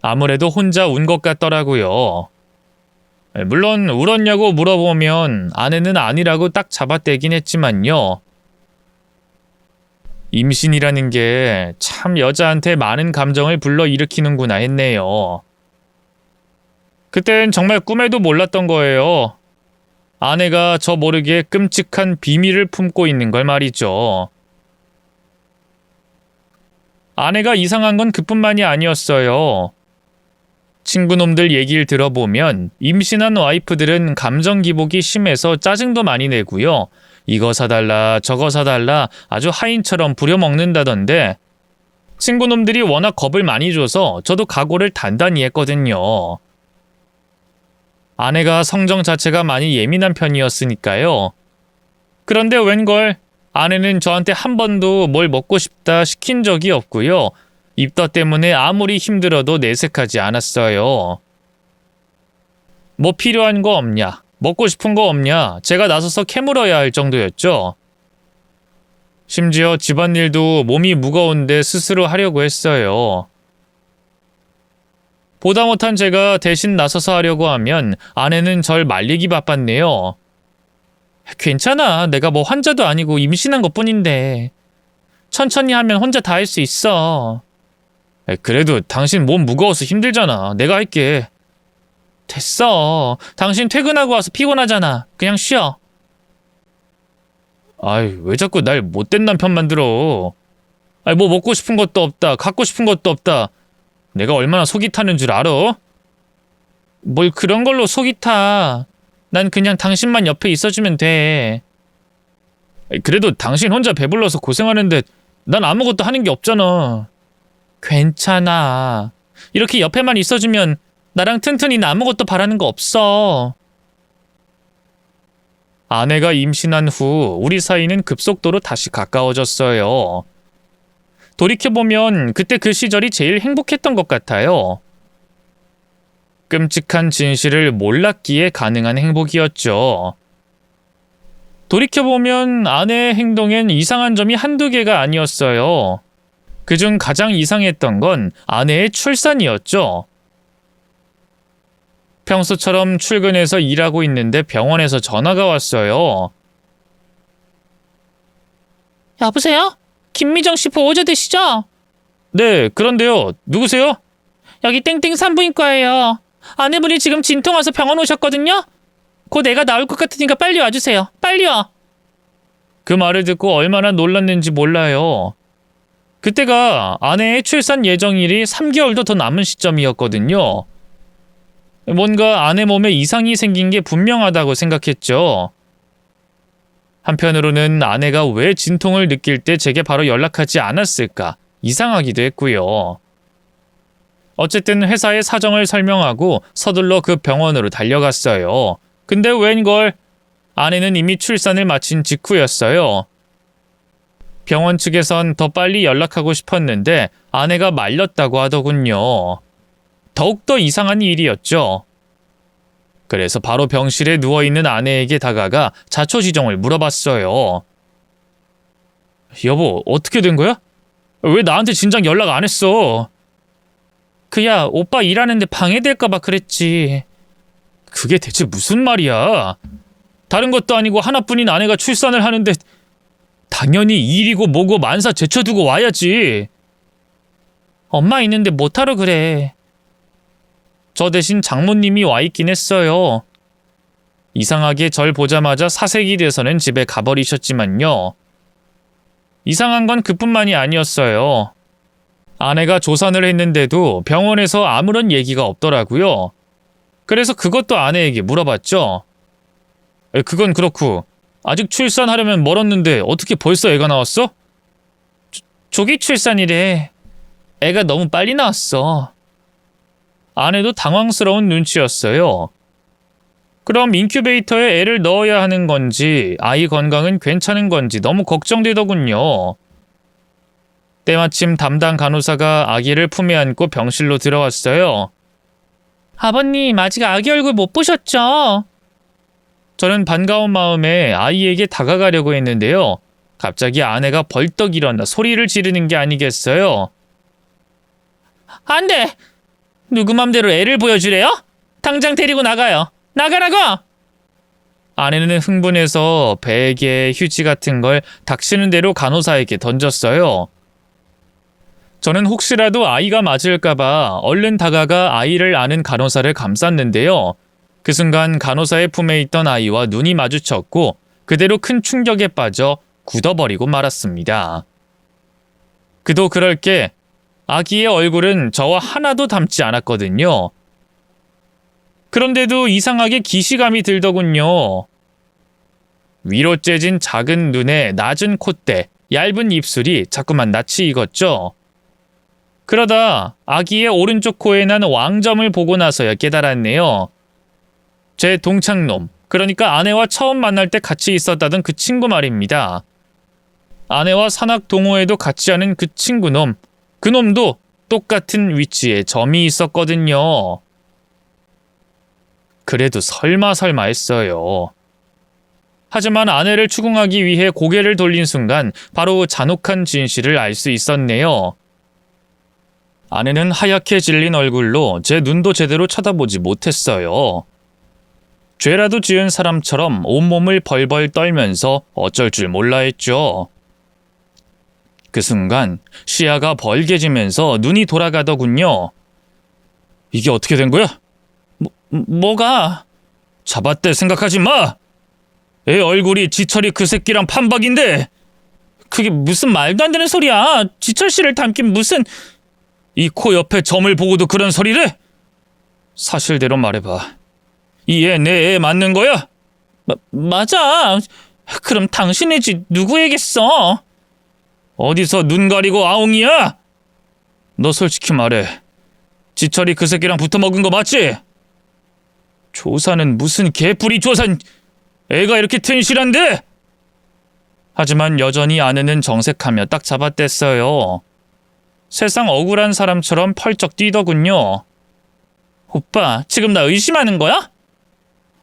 아무래도 혼자 운 것 같더라고요. 물론 울었냐고 물어보면 아내는 아니라고 딱 잡아떼긴 했지만요. 임신이라는 게 참 여자한테 많은 감정을 불러일으키는구나 했네요. 그땐 정말 꿈에도 몰랐던 거예요. 아내가 저 모르게 끔찍한 비밀을 품고 있는 걸 말이죠. 아내가 이상한 건 그뿐만이 아니었어요. 친구놈들 얘기를 들어보면 임신한 와이프들은 감정 기복이 심해서 짜증도 많이 내고요. 이거 사달라 저거 사달라 아주 하인처럼 부려먹는다던데 친구놈들이 워낙 겁을 많이 줘서 저도 각오를 단단히 했거든요. 아내가 성정 자체가 많이 예민한 편이었으니까요. 그런데 웬걸 아내는 저한테 한 번도 뭘 먹고 싶다 시킨 적이 없고요. 입덧 때문에 아무리 힘들어도 내색하지 않았어요. 뭐 필요한 거 없냐? 먹고 싶은 거 없냐? 제가 나서서 캐물어야 할 정도였죠. 심지어 집안일도 몸이 무거운데 스스로 하려고 했어요. 보다 못한 제가 대신 나서서 하려고 하면 아내는 절 말리기 바빴네요. 괜찮아. 내가 뭐 환자도 아니고 임신한 것뿐인데. 천천히 하면 혼자 다 할 수 있어. 그래도 당신 몸 무거워서 힘들잖아. 내가 할게. 됐어. 당신 퇴근하고 와서 피곤하잖아. 그냥 쉬어. 아이, 왜 자꾸 날 못된 남편 만들어. 아이, 뭐 먹고 싶은 것도 없다. 갖고 싶은 것도 없다. 내가 얼마나 속이 타는 줄 알아? 뭘 그런 걸로 속이 타. 난 그냥 당신만 옆에 있어주면 돼. 그래도 당신 혼자 배불러서 고생하는데 난 아무것도 하는 게 없잖아. 괜찮아. 이렇게 옆에만 있어주면 나랑 튼튼이는 아무것도 바라는 거 없어. 아내가 임신한 후 우리 사이는 급속도로 다시 가까워졌어요. 돌이켜보면 그때 그 시절이 제일 행복했던 것 같아요. 끔찍한 진실을 몰랐기에 가능한 행복이었죠. 돌이켜보면 아내의 행동엔 이상한 점이 한두 개가 아니었어요. 그중 가장 이상했던 건 아내의 출산이었죠. 평소처럼 출근해서 일하고 있는데 병원에서 전화가 왔어요.
여보세요? 김미정 씨 보호자 되시죠?
네, 그런데요. 누구세요?
여기 땡땡 산부인과예요. 아내분이 지금 진통 와서 병원 오셨거든요? 곧 애가 나올 것 같으니까 빨리 와주세요. 빨리요.
그 말을 듣고 얼마나 놀랐는지 몰라요. 그때가 아내의 출산 예정일이 3개월도 더 남은 시점이었거든요. 뭔가 아내 몸에 이상이 생긴 게 분명하다고 생각했죠. 한편으로는 아내가 왜 진통을 느낄 때 제게 바로 연락하지 않았을까 이상하기도 했고요. 어쨌든 회사의 사정을 설명하고 서둘러 그 병원으로 달려갔어요. 근데 웬걸 아내는 이미 출산을 마친 직후였어요. 병원 측에선 더 빨리 연락하고 싶었는데 아내가 말렸다고 하더군요. 더욱더 이상한 일이었죠. 그래서 바로 병실에 누워있는 아내에게 다가가 자초지종을 물어봤어요. 여보, 어떻게 된 거야? 왜 나한테 진작 연락 안 했어?
그야 오빠 일하는데 방해될까봐 그랬지.
그게 대체 무슨 말이야? 다른 것도 아니고 하나뿐인 아내가 출산을 하는데 당연히 일이고 뭐고 만사 제쳐두고 와야지.
엄마 있는데 못하러 그래.
저 대신 장모님이 와 있긴 했어요. 이상하게 절 보자마자 사색이 돼서는 집에 가버리셨지만요. 이상한 건 그뿐만이 아니었어요. 아내가 조산을 했는데도 병원에서 아무런 얘기가 없더라고요. 그래서 그것도 아내에게 물어봤죠. 그건 그렇고 아직 출산하려면 멀었는데 어떻게 벌써 애가 나왔어?
조기 출산이래. 애가 너무 빨리 나왔어.
아내도 당황스러운 눈치였어요. 그럼 인큐베이터에 애를 넣어야 하는 건지 아이 건강은 괜찮은 건지 너무 걱정되더군요. 때마침 담당 간호사가 아기를 품에 안고 병실로 들어왔어요.
아버님 아직 아기 얼굴 못 보셨죠?
저는 반가운 마음에 아이에게 다가가려고 했는데요. 갑자기 아내가 벌떡 일어나 소리를 지르는 게 아니겠어요.
안 돼! 누구 맘대로 애를 보여주래요? 당장 데리고 나가요. 나가라고!
아내는 흥분해서 베개, 휴지 같은 걸 닥치는 대로 간호사에게 던졌어요. 저는 혹시라도 아이가 맞을까봐 얼른 다가가 아이를 안은 간호사를 감쌌는데요. 그 순간 간호사의 품에 있던 아이와 눈이 마주쳤고 그대로 큰 충격에 빠져 굳어버리고 말았습니다. 그도 그럴 게 아기의 얼굴은 저와 하나도 닮지 않았거든요. 그런데도 이상하게 기시감이 들더군요. 위로 째진 작은 눈에 낮은 콧대, 얇은 입술이 자꾸만 낯이 익었죠. 그러다 아기의 오른쪽 코에 난 왕점을 보고 나서야 깨달았네요. 제 동창놈, 그러니까 아내와 처음 만날 때 같이 있었다던 그 친구 말입니다. 아내와 산악 동호회도 같이 하는 그 친구놈, 그 놈도 똑같은 위치에 점이 있었거든요. 그래도 설마 했어요. 하지만 아내를 추궁하기 위해 고개를 돌린 순간 바로 잔혹한 진실을 알 수 있었네요. 아내는 하얗게 질린 얼굴로 제 눈도 제대로 쳐다보지 못했어요. 죄라도 지은 사람처럼 온몸을 벌벌 떨면서 어쩔 줄 몰라 했죠. 그 순간 시야가 벌게지면서 눈이 돌아가더군요. 이게 어떻게 된 거야? 뭐가? 잡았대 생각하지 마! 애 얼굴이 지철이 그 새끼랑 판박인데! 그게 무슨 말도 안 되는 소리야! 지철 씨를 닮긴 무슨... 이 코 옆에 점을 보고도 그런 소리를? 사실대로 말해봐. 이 애 내 애 맞는 거야? 맞아. 그럼 당신이지 누구에겠어? 어디서 눈 가리고 아웅이야? 너 솔직히 말해. 지철이 그 새끼랑 붙어먹은 거 맞지? 조사는 무슨 개뿌리 조사... 애가 이렇게 튼실한데? 하지만 여전히 아내는 정색하며 딱 잡아댔어요. 세상 억울한 사람처럼 펄쩍 뛰더군요. 오빠, 지금 나 의심하는 거야?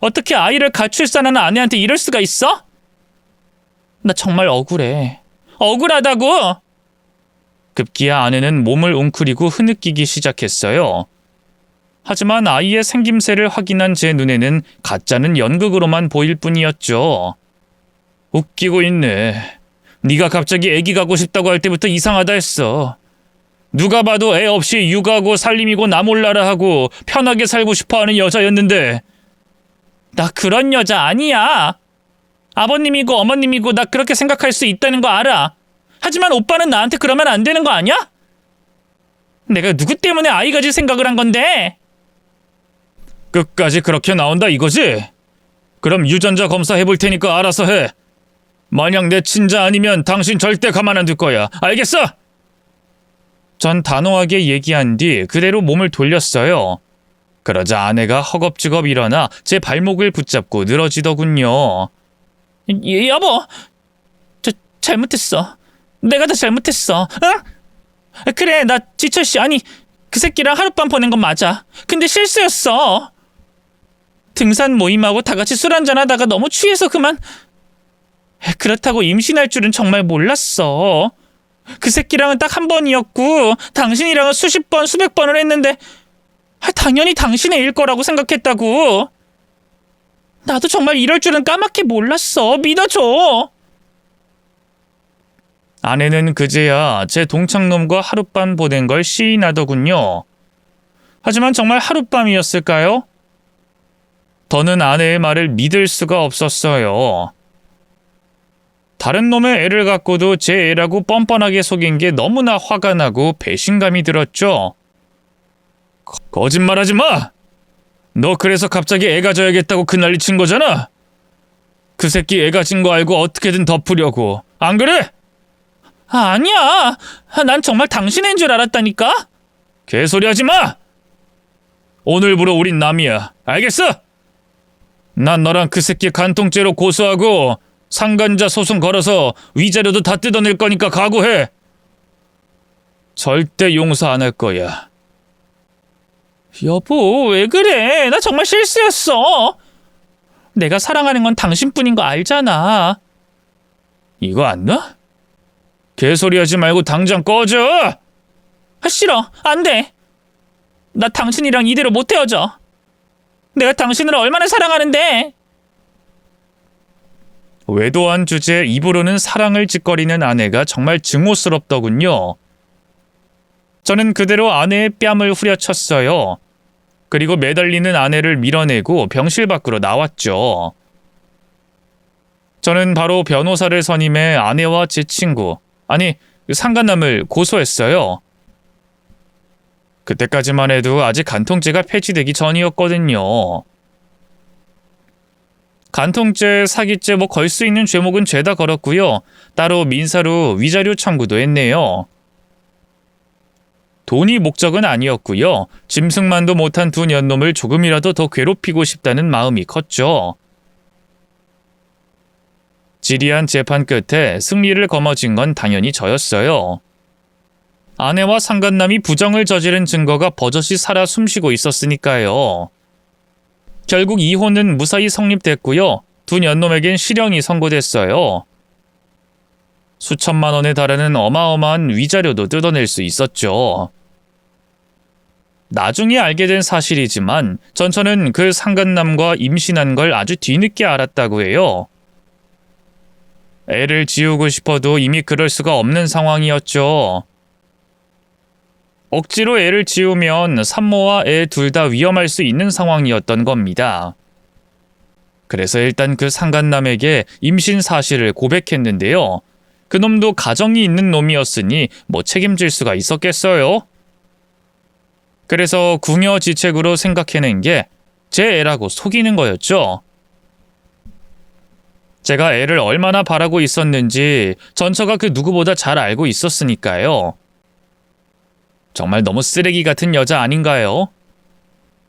어떻게 아이를 가출산하는 아내한테 이럴 수가 있어? 나 정말 억울해. 억울하다고! 급기야 아내는 몸을 웅크리고 흐느끼기 시작했어요. 하지만 아이의 생김새를 확인한 제 눈에는 가짜는 연극으로만 보일 뿐이었죠. 웃기고 있네. 네가 갑자기 애기 가고 싶다고 할 때부터 이상하다 했어. 누가 봐도 애 없이 육아고 살림이고 나 몰라라 하고 편하게 살고 싶어하는 여자였는데. 나 그런 여자 아니야. 아버님이고 어머님이고 나 그렇게 생각할 수 있다는 거 알아. 하지만 오빠는 나한테 그러면 안 되는 거 아니야? 내가 누구 때문에 아이 가질 생각을 한 건데? 끝까지 그렇게 나온다 이거지? 그럼 유전자 검사 해볼 테니까 알아서 해. 만약 내 친자 아니면 당신 절대 가만 안 둘 거야. 알겠어? 전 단호하게 얘기한 뒤 그대로 몸을 돌렸어요. 그러자 아내가 허겁지겁 일어나 제 발목을 붙잡고 늘어지더군요. 여보, 잘못했어. 내가 다 잘못했어. 응? 그래, 나 지철 씨 아니 그 새끼랑 하룻밤 보낸 건 맞아. 근데 실수였어. 등산 모임하고 다 같이 술 한잔 하다가 너무 취해서 그만. 그렇다고 임신할 줄은 정말 몰랐어. 그 새끼랑은 딱 한 번이었고 당신이랑은 수십 번 수백 번을 했는데 당연히 당신의 일 거라고 생각했다고. 나도 정말 이럴 줄은 까맣게 몰랐어. 믿어줘. 아내는 그제야 제 동창놈과 하룻밤 보낸 걸 시인하더군요. 하지만 정말 하룻밤이었을까요? 더는 아내의 말을 믿을 수가 없었어요. 다른 놈의 애를 갖고도 제 애라고 뻔뻔하게 속인 게 너무나 화가 나고 배신감이 들었죠. 거짓말하지 마! 너 그래서 갑자기 애 가져야겠다고 그 난리 친 거잖아? 그 새끼 애 가진 거 알고 어떻게든 덮으려고. 안 그래? 아니야. 난 정말 당신인 줄 알았다니까? 개소리 하지 마! 오늘부로 우린 남이야. 알겠어? 난 너랑 그 새끼 간통죄로 고소하고 상간자 소송 걸어서 위자료도 다 뜯어낼 거니까 각오해. 절대 용서 안 할 거야. 여보, 왜 그래? 나 정말 실수였어. 내가 사랑하는 건 당신뿐인 거 알잖아. 이거 안 나? 개소리 하지 말고 당장 꺼져! 싫어, 안 돼. 나 당신이랑 이대로 못 헤어져. 내가 당신을 얼마나 사랑하는데. 외도한 주제에 입으로는 사랑을 짓거리는 아내가 정말 증오스럽더군요. 저는 그대로 아내의 뺨을 후려쳤어요. 그리고 매달리는 아내를 밀어내고 병실 밖으로 나왔죠. 저는 바로 변호사를 선임해 아내와 제 친구, 아니 상간남을 고소했어요. 그때까지만 해도 아직 간통죄가 폐지되기 전이었거든요. 간통죄, 사기죄 뭐 걸 수 있는 죄목은 죄다 걸었고요. 따로 민사로 위자료 청구도 했네요. 돈이 목적은 아니었고요. 짐승만도 못한 두 년놈을 조금이라도 더 괴롭히고 싶다는 마음이 컸죠. 지리한 재판 끝에 승리를 거머쥔 건 당연히 저였어요. 아내와 상간남이 부정을 저지른 증거가 버젓이 살아 숨쉬고 있었으니까요. 결국 이혼은 무사히 성립됐고요. 두 년놈에겐 실형이 선고됐어요. 수천만 원에 달하는 어마어마한 위자료도 뜯어낼 수 있었죠. 나중에 알게 된 사실이지만 전처는 그 상간남과 임신한 걸 아주 뒤늦게 알았다고 해요. 애를 지우고 싶어도 이미 그럴 수가 없는 상황이었죠. 억지로 애를 지우면 산모와 애 둘 다 위험할 수 있는 상황이었던 겁니다. 그래서 일단 그 상간남에게 임신 사실을 고백했는데요. 그놈도 가정이 있는 놈이었으니 뭐 책임질 수가 있었겠어요? 그래서 궁여지책으로 생각해낸 게 제 애라고 속이는 거였죠. 제가 애를 얼마나 바라고 있었는지 전처가 그 누구보다 잘 알고 있었으니까요. 정말 너무 쓰레기 같은 여자 아닌가요?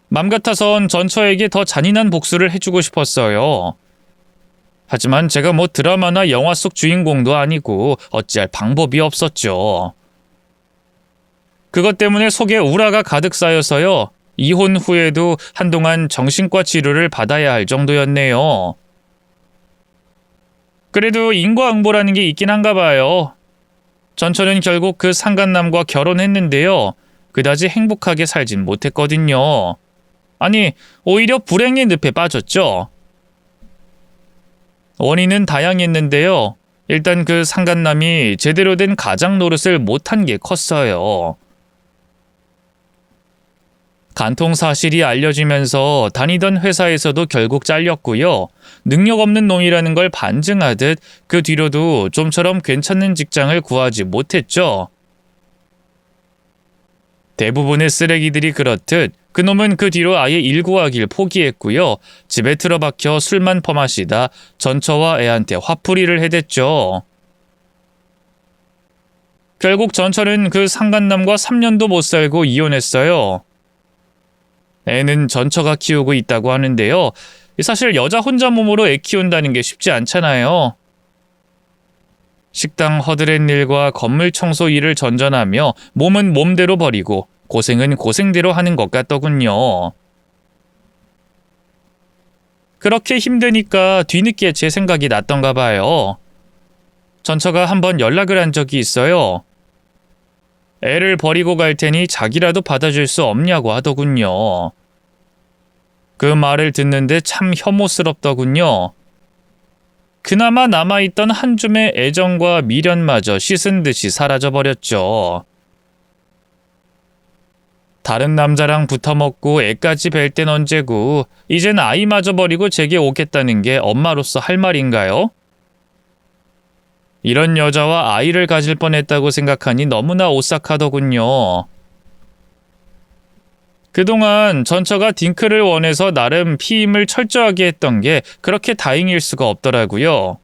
맘 같아선 전처에게 더 잔인한 복수를 해주고 싶었어요. 하지만 제가 뭐 드라마나 영화 속 주인공도 아니고 어찌할 방법이 없었죠. 그것 때문에 속에 우라가 가득 쌓여서요. 이혼 후에도 한동안 정신과 치료를 받아야 할 정도였네요. 그래도 인과응보라는 게 있긴 한가 봐요. 전처는 결국 그 상간남과 결혼했는데요. 그다지 행복하게 살진 못했거든요. 아니, 오히려 불행의 늪에 빠졌죠. 원인은 다양했는데요. 일단 그 상간남이 제대로 된 가장 노릇을 못한 게 컸어요. 간통 사실이 알려지면서 다니던 회사에서도 결국 잘렸고요. 능력 없는 놈이라는 걸 반증하듯 그 뒤로도 좀처럼 괜찮은 직장을 구하지 못했죠. 대부분의 쓰레기들이 그렇듯 그놈은 그 뒤로 아예 일구하길 포기했고요. 집에 틀어박혀 술만 퍼마시다 전처와 애한테 화풀이를 해댔죠. 결국 전처는 그 상간남과 3년도 못 살고 이혼했어요. 애는 전처가 키우고 있다고 하는데요. 사실 여자 혼자 몸으로 애 키운다는 게 쉽지 않잖아요. 식당 허드렛 일과 건물 청소 일을 전전하며 몸은 몸대로 버리고 고생은 고생대로 하는 것 같더군요. 그렇게 힘드니까 뒤늦게 제 생각이 났던가 봐요. 전처가 한번 연락을 한 적이 있어요. 애를 버리고 갈 테니 자기라도 받아줄 수 없냐고 하더군요. 그 말을 듣는데 참 혐오스럽더군요. 그나마 남아있던 한 줌의 애정과 미련마저 씻은 듯이 사라져버렸죠. 다른 남자랑 붙어먹고 애까지 뵐 땐 언제고 이젠 아이마저 버리고 제게 오겠다는 게 엄마로서 할 말인가요? 이런 여자와 아이를 가질 뻔했다고 생각하니 너무나 오싹하더군요. 그동안 전처가 딩크를 원해서 나름 피임을 철저하게 했던 게 그렇게 다행일 수가 없더라고요.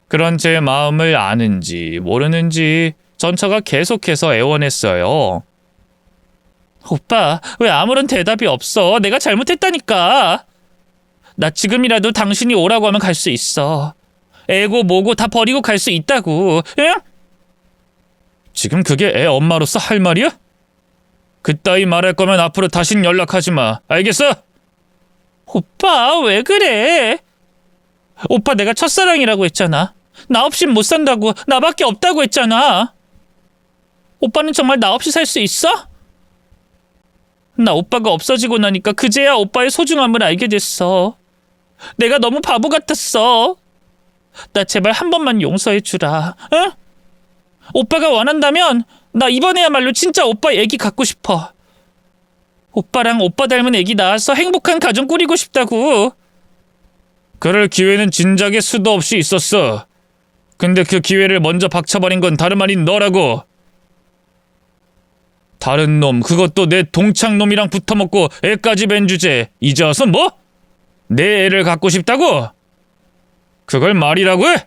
그런 제 마음을 아는지 모르는지 전처가 계속해서 애원했어요. 오빠, 왜 아무런 대답이 없어? 내가 잘못했다니까. 나 지금이라도 당신이 오라고 하면 갈 수 있어. 애고 뭐고 다 버리고 갈 수 있다고. 응? 지금 그게 애 엄마로서 할 말이야? 그따위 말할 거면 앞으로 다신 연락하지 마. 알겠어? 오빠, 왜 그래? 오빠 내가 첫사랑이라고 했잖아. 나 없인 못 산다고. 나밖에 없다고 했잖아. 오빠는 정말 나 없이 살 수 있어? 나 오빠가 없어지고 나니까 그제야 오빠의 소중함을 알게 됐어. 내가 너무 바보 같았어. 나 제발 한 번만 용서해 주라. 응? 오빠가 원한다면 나 이번에야말로 진짜 오빠 애기 갖고 싶어. 오빠랑 오빠 닮은 애기 낳아서 행복한 가정 꾸리고 싶다고. 그럴 기회는 진작에 수도 없이 있었어. 근데 그 기회를 먼저 박쳐버린 건 다름 아닌 너라고. 다른 놈, 그것도 내 동창 놈이랑 붙어먹고 애까지 뵌 주제. 이제 와서 뭐? 내 애를 갖고 싶다고? 그걸 말이라고 해?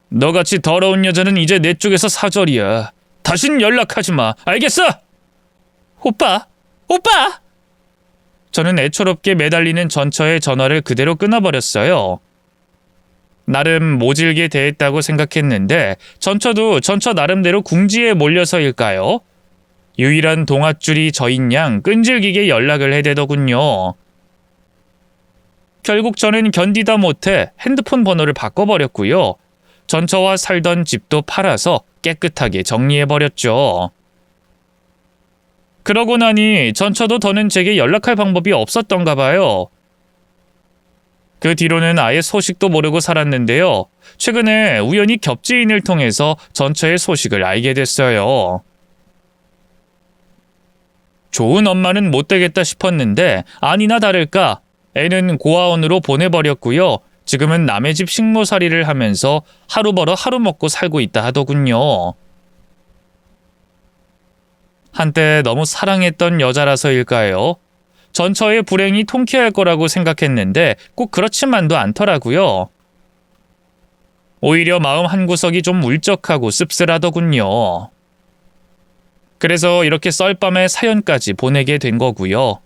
너같이 더러운 여자는 이제 내 쪽에서 사절이야. 다신 연락하지 마. 알겠어?
오빠! 오빠!
저는 애처롭게 매달리는 전처의 전화를 그대로 끊어버렸어요. 나름 모질게 대했다고 생각했는데 전처도 전처 나름대로 궁지에 몰려서일까요? 유일한 동아줄이 저인 양 끈질기게 연락을 해대더군요. 결국 저는 견디다 못해 핸드폰 번호를 바꿔버렸고요. 전처와 살던 집도 팔아서 깨끗하게 정리해버렸죠. 그러고 나니 전처도 더는 제게 연락할 방법이 없었던가 봐요. 그 뒤로는 아예 소식도 모르고 살았는데요. 최근에 우연히 겹지인을 통해서 전처의 소식을 알게 됐어요. 좋은 엄마는 못 되겠다 싶었는데 아니나 다를까 애는 고아원으로 보내버렸고요. 지금은 남의 집 식모살이를 하면서 하루 벌어 하루 먹고 살고 있다 하더군요. 한때 너무 사랑했던 여자라서일까요? 전처의 불행이 통쾌할 거라고 생각했는데 꼭 그렇지만도 않더라고요. 오히려 마음 한구석이 좀 울적하고 씁쓸하더군요. 그래서 이렇게 썰밤에 사연까지 보내게 된 거고요.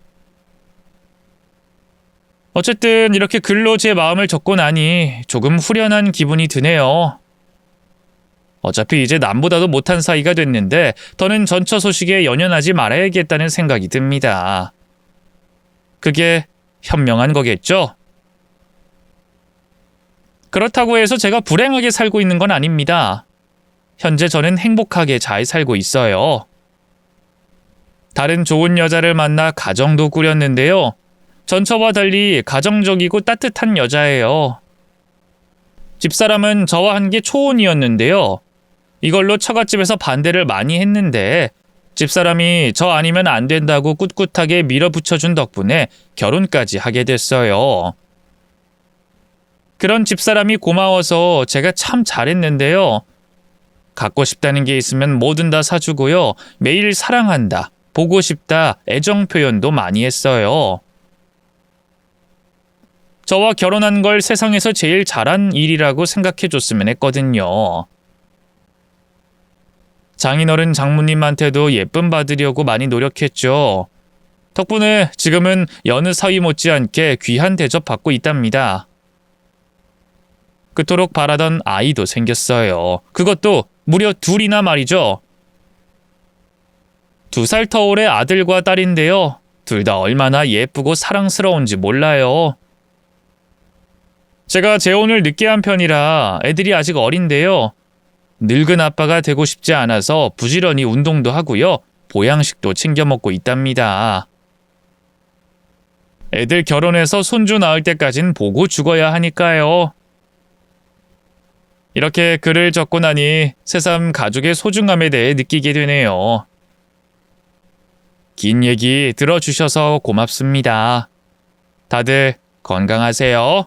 어쨌든 이렇게 글로 제 마음을 적고 나니 조금 후련한 기분이 드네요. 어차피 이제 남보다도 못한 사이가 됐는데 더는 전처 소식에 연연하지 말아야겠다는 생각이 듭니다. 그게 현명한 거겠죠? 그렇다고 해서 제가 불행하게 살고 있는 건 아닙니다. 현재 저는 행복하게 잘 살고 있어요. 다른 좋은 여자를 만나 가정도 꾸렸는데요. 전처와 달리 가정적이고 따뜻한 여자예요. 집사람은 저와 한 게 초혼이었는데요. 이걸로 처갓집에서 반대를 많이 했는데 집사람이 저 아니면 안 된다고 꿋꿋하게 밀어붙여준 덕분에 결혼까지 하게 됐어요. 그런 집사람이 고마워서 제가 참 잘했는데요. 갖고 싶다는 게 있으면 뭐든 다 사주고요. 매일 사랑한다, 보고 싶다, 애정 표현도 많이 했어요. 저와 결혼한 걸 세상에서 제일 잘한 일이라고 생각해줬으면 했거든요. 장인어른 장모님한테도 예쁨 받으려고 많이 노력했죠. 덕분에 지금은 여느 사위 못지않게 귀한 대접 받고 있답니다. 그토록 바라던 아이도 생겼어요. 그것도 무려 둘이나 말이죠. 2살 터울의 아들과 딸인데요. 둘 다 얼마나 예쁘고 사랑스러운지 몰라요. 제가 재혼을 늦게 한 편이라 애들이 아직 어린데요. 늙은 아빠가 되고 싶지 않아서 부지런히 운동도 하고요. 보양식도 챙겨 먹고 있답니다. 애들 결혼해서 손주 낳을 때까진 보고 죽어야 하니까요. 이렇게 글을 적고 나니 새삼 가족의 소중함에 대해 느끼게 되네요. 긴 얘기 들어주셔서 고맙습니다. 다들 건강하세요.